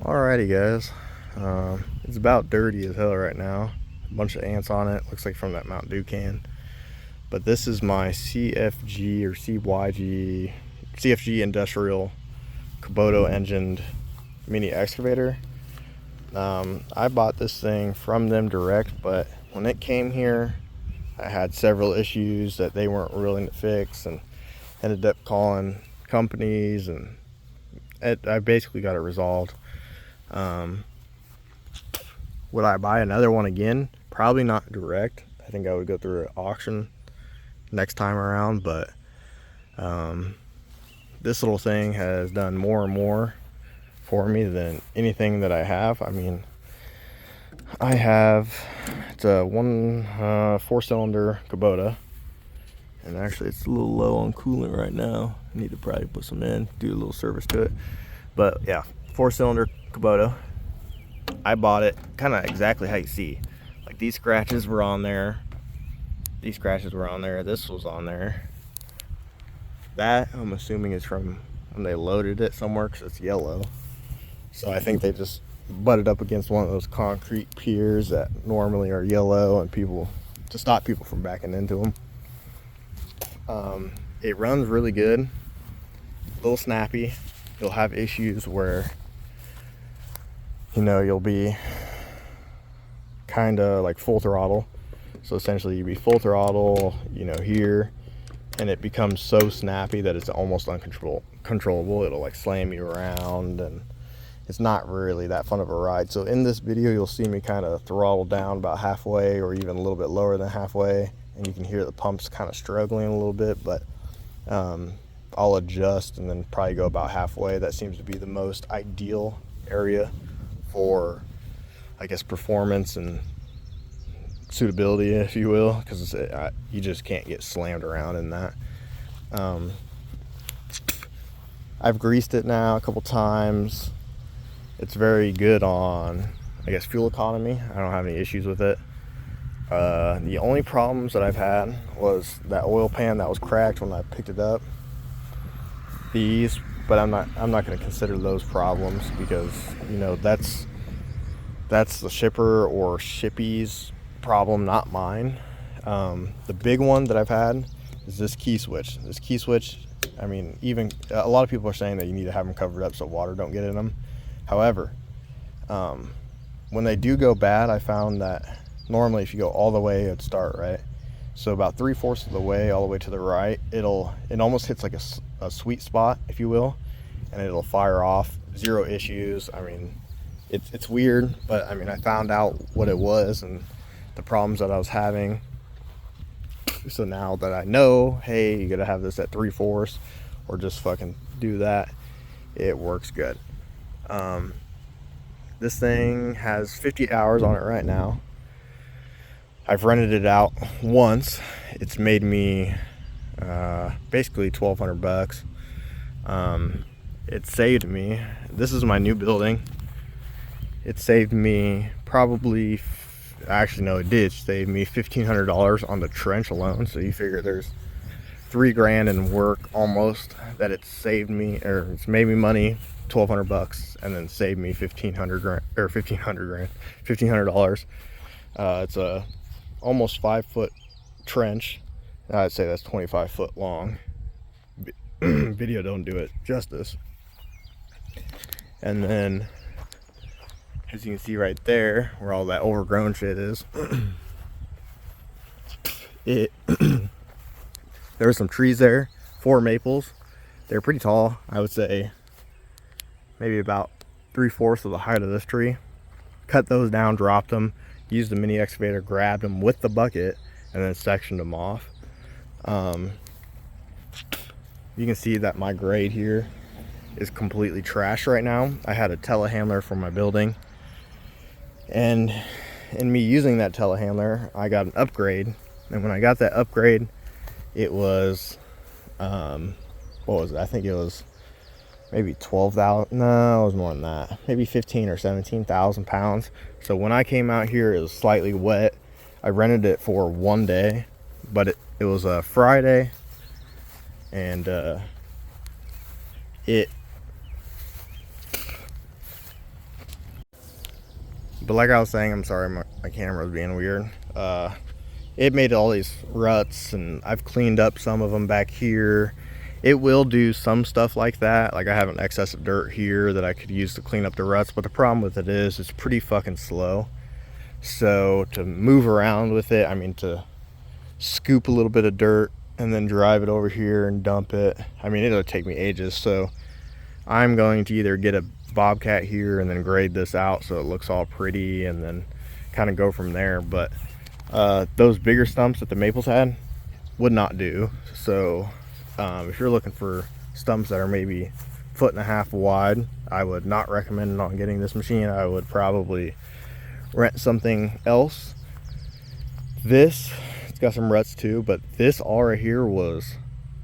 Alrighty guys, it's about dirty as hell right now. A bunch of ants on it, looks like from that Mountain Dew can. But this is my CFG or CFG industrial Kubota engined mini excavator. I bought this thing from them direct, but when it came here I had several issues that they weren't willing to fix and ended up calling companies, and I basically got it resolved. Would I buy another one again? Probably not direct. I think I would go through an auction next time around, but this little thing has done more and more for me than anything that I have. I mean, it's a 4-cylinder Kubota, and actually it's a little low on coolant right now. I need to probably put some in, do a little service to it. But yeah, 4-cylinder Kubota. I bought it kind of exactly how you see. Like these scratches were on there. These scratches were on there. This was on there. That I'm assuming is from when they loaded it somewhere because it's yellow. So I think they just butted up against one of those concrete piers that normally are yellow, and to stop people from backing into them. It runs really good. A little snappy. You'll have issues where you'll be kind of like full throttle. So essentially you'd be full throttle, here, and it becomes so snappy that it's almost uncontrollable. It'll like slam you around, and it's not really that fun of a ride. So in this video, you'll see me kind of throttle down about halfway, or even a little bit lower than halfway, and you can hear the pumps kind of struggling a little bit, but I'll adjust and then probably go about halfway. That seems to be the most ideal area for, I guess, performance and suitability, if you will, because you just can't get slammed around in that. I've greased it now a couple times. It's very good on, I guess, fuel economy. I don't have any issues with it. The only problems that I've had was that oil pan that was cracked when I picked it up. But I'm not going to consider those problems because that's the shipper or shippy's problem, not mine. The big one that I've had is this key switch. I mean, even a lot of people are saying that you need to have them covered up so water don't get in them. However, when they do go bad, I found that normally if you go all the way, it'd start right. So about 3/4 of the way all the way to the right, it almost hits like a sweet spot, if you will, and it'll fire off. Zero issues. I mean, it's weird, but I mean, I found out what it was and the problems that I was having. So now that I know, hey, you gotta have this at 3/4 or just fucking do that, it works good. This thing has 50 hours on it right now. I've rented it out once. It's made me basically $1,200. It saved me. This is my new building. It saved me probably, actually no, it did save me $1,500 on the trench alone. So you figure there's $3,000 in work almost that it saved me, or it's made me money, $1,200, and then saved me $1,500. It's a almost 5-foot trench. I'd say that's 25 foot long. Video don't do it justice. And then, as you can see right there, where all that overgrown shit is, there were some trees there, 4 maples. They're pretty tall. I would say maybe about 3/4 of the height of this tree. Cut those down, dropped them, used the mini excavator, grabbed them with the bucket, and then sectioned them off. You can see that my grade here is completely trash right now. I had a telehandler for my building, and in me using that telehandler, I got an upgrade. And when I got that upgrade, it was what was it? I think it was maybe 12,000. No, it was more than that. Maybe 15 or 17,000 pounds. So when I came out here, it was slightly wet. I rented it for one day, but it was a Friday, and But like I was saying, I'm sorry, my camera's being weird. It made all these ruts, and I've cleaned up some of them back here. It will do some stuff like that. Like I have an excess of dirt here that I could use to clean up the ruts, but the problem with it is it's pretty fucking slow. So to move around with it, I mean, to scoop a little bit of dirt and then drive it over here and dump it, I mean, it'll take me ages. So I'm going to either get a bobcat here and then grade this out so it looks all pretty, and then kind of go from there. But those bigger stumps that the maples had would not do. So if you're looking for stumps that are maybe 1.5 feet wide, I would not recommend on getting this machine. I would probably rent something else. This, it's got some ruts too, but this all right here was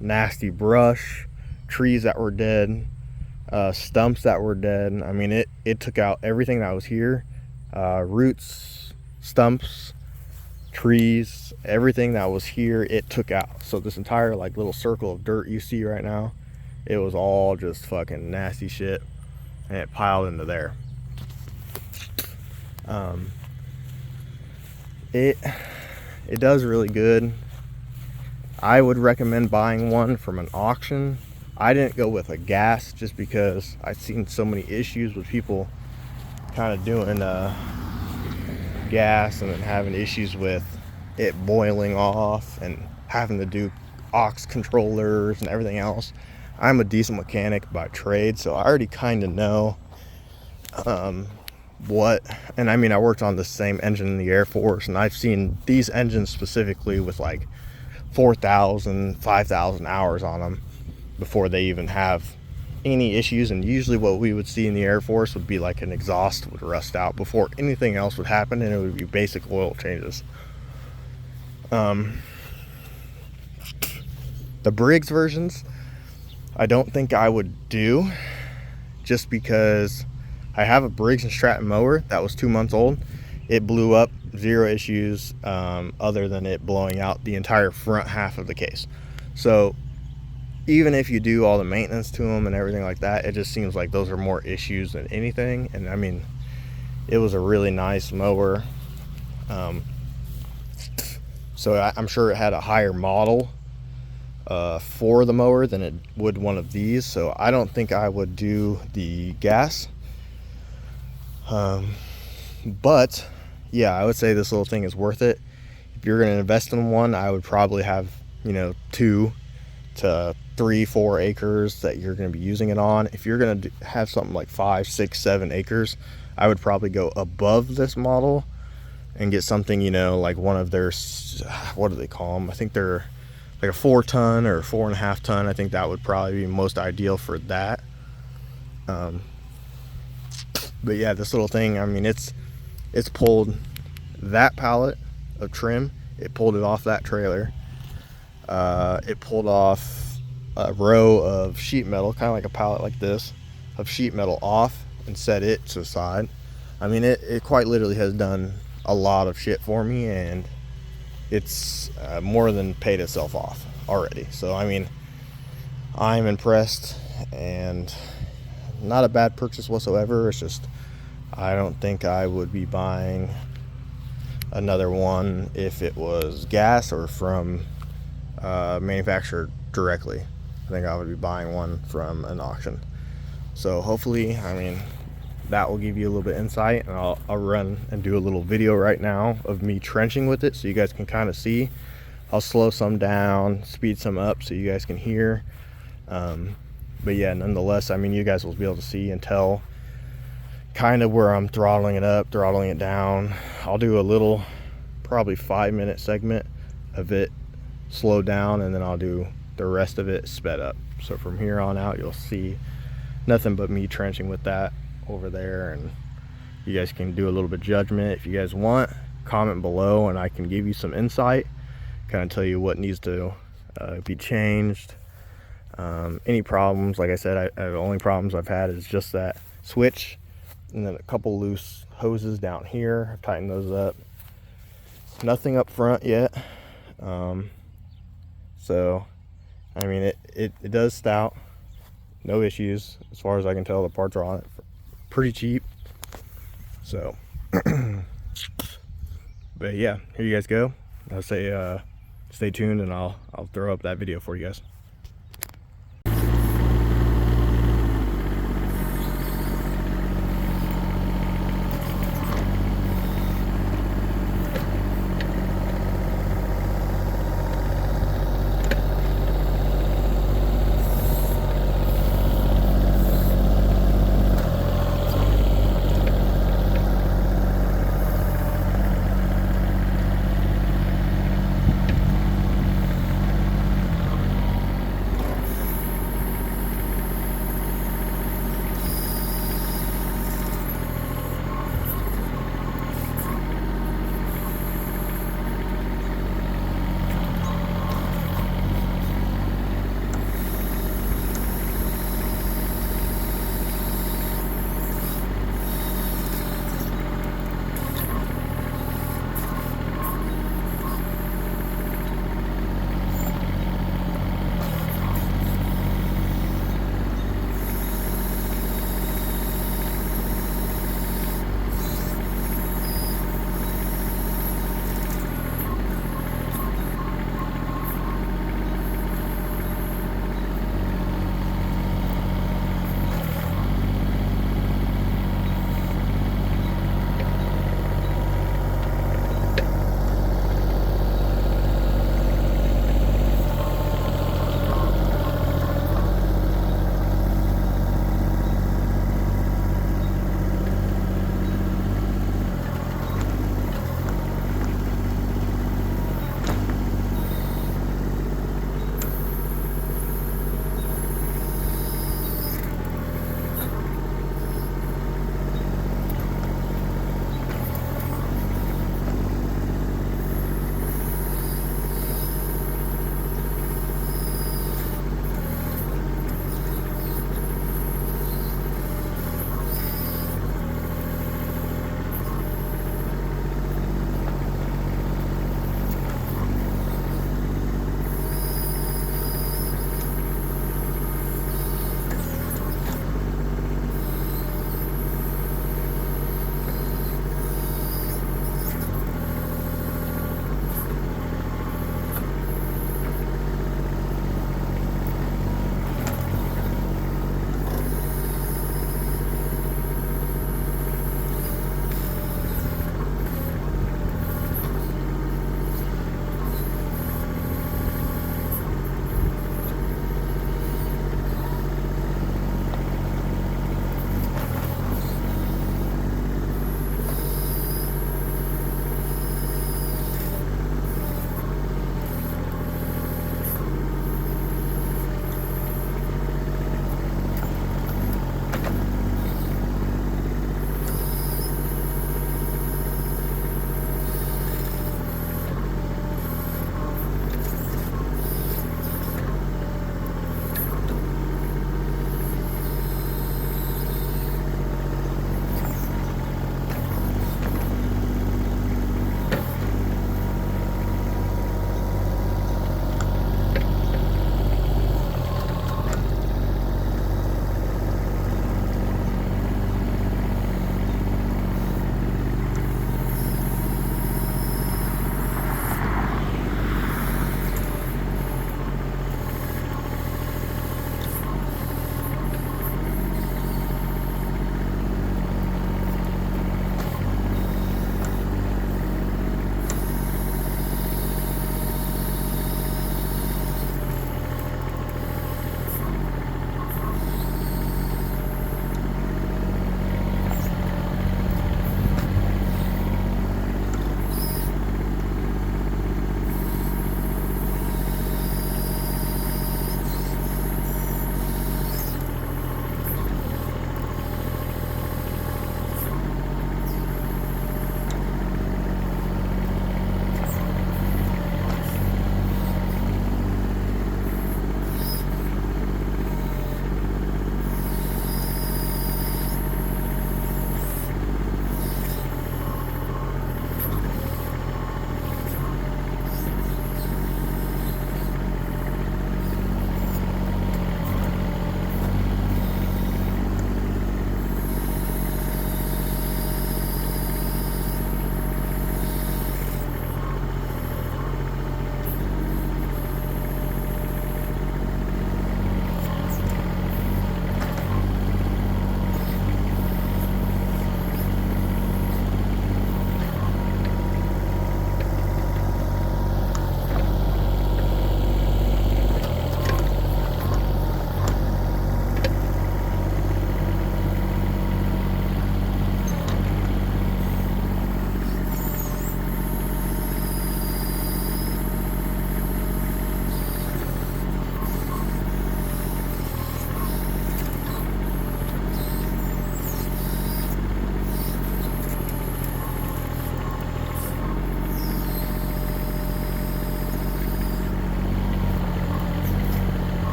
nasty brush, trees that were dead, stumps that were dead. I mean, it took out everything that was here, roots, stumps, trees, everything that was here, it took out. So this entire like little circle of dirt you see right now, it was all just fucking nasty shit, and it piled into there. It does really good. I would recommend buying one from an auction. I didn't go with a gas just because I've seen so many issues with people kind of doing gas and then having issues with it boiling off and having to do aux controllers and everything else. I'm a diesel mechanic by trade, so I already kind of know and I mean, I worked on the same engine in the Air Force, and I've seen these engines specifically with like 4,000, 5,000 hours on them before they even have any issues. And usually what we would see in the Air Force would be like an exhaust would rust out before anything else would happen, and it would be basic oil changes. The Briggs versions, I don't think I would do, just because I have a Briggs & Stratton mower that was 2 months old. It blew up, 0 issues, other than it blowing out the entire front half of the case. So even if you do all the maintenance to them and everything like that, it just seems like those are more issues than anything. And I mean, it was a really nice mower. So I'm sure it had a higher model for the mower than it would one of these. So I don't think I would do the gas. But yeah, I would say this little thing is worth it. If you're going to invest in one, I would probably have, 2 to 3, 4 acres that you're going to be using it on. If you're going to have something like 5, 6, 7 acres, I would probably go above this model and get something, like one of their, what do they call them? I think they're like a 4-ton or 4.5 ton. I think that would probably be most ideal for that. But yeah, this little thing, I mean, it's pulled that pallet of trim, it pulled it off that trailer. It pulled off a row of sheet metal, kind of like a pallet like this, of sheet metal off and set it to the side. I mean, it quite literally has done a lot of shit for me, and it's more than paid itself off already. So, I mean, I'm impressed, and not a bad purchase whatsoever. It's just, I don't think I would be buying another one if it was gas or from manufacturer directly. I think I would be buying one from an auction. So hopefully, I mean, that will give you a little bit of insight, and I'll run and do a little video right now of me trenching with it so you guys can kind of see. I'll slow some down, speed some up so you guys can hear. But yeah, nonetheless, I mean, you guys will be able to see and tell kind of where I'm throttling it up, throttling it down. I'll do a little, probably 5-minute segment of it slowed down, and then I'll do the rest of it sped up. So from here on out, you'll see nothing but me trenching with that over there, and you guys can do a little bit of judgment if you guys want. Comment below and I can give you some insight, kind of tell you what needs to be changed. Any problems, like I said, the only problems I've had is just that switch and then a couple loose hoses down here. I've tightened those up. Nothing up front yet. So I mean, it does stout, no issues as far as I can tell. The parts are on it pretty cheap. So But yeah, here you guys go. I'll say stay tuned, and I'll throw up that video for you guys.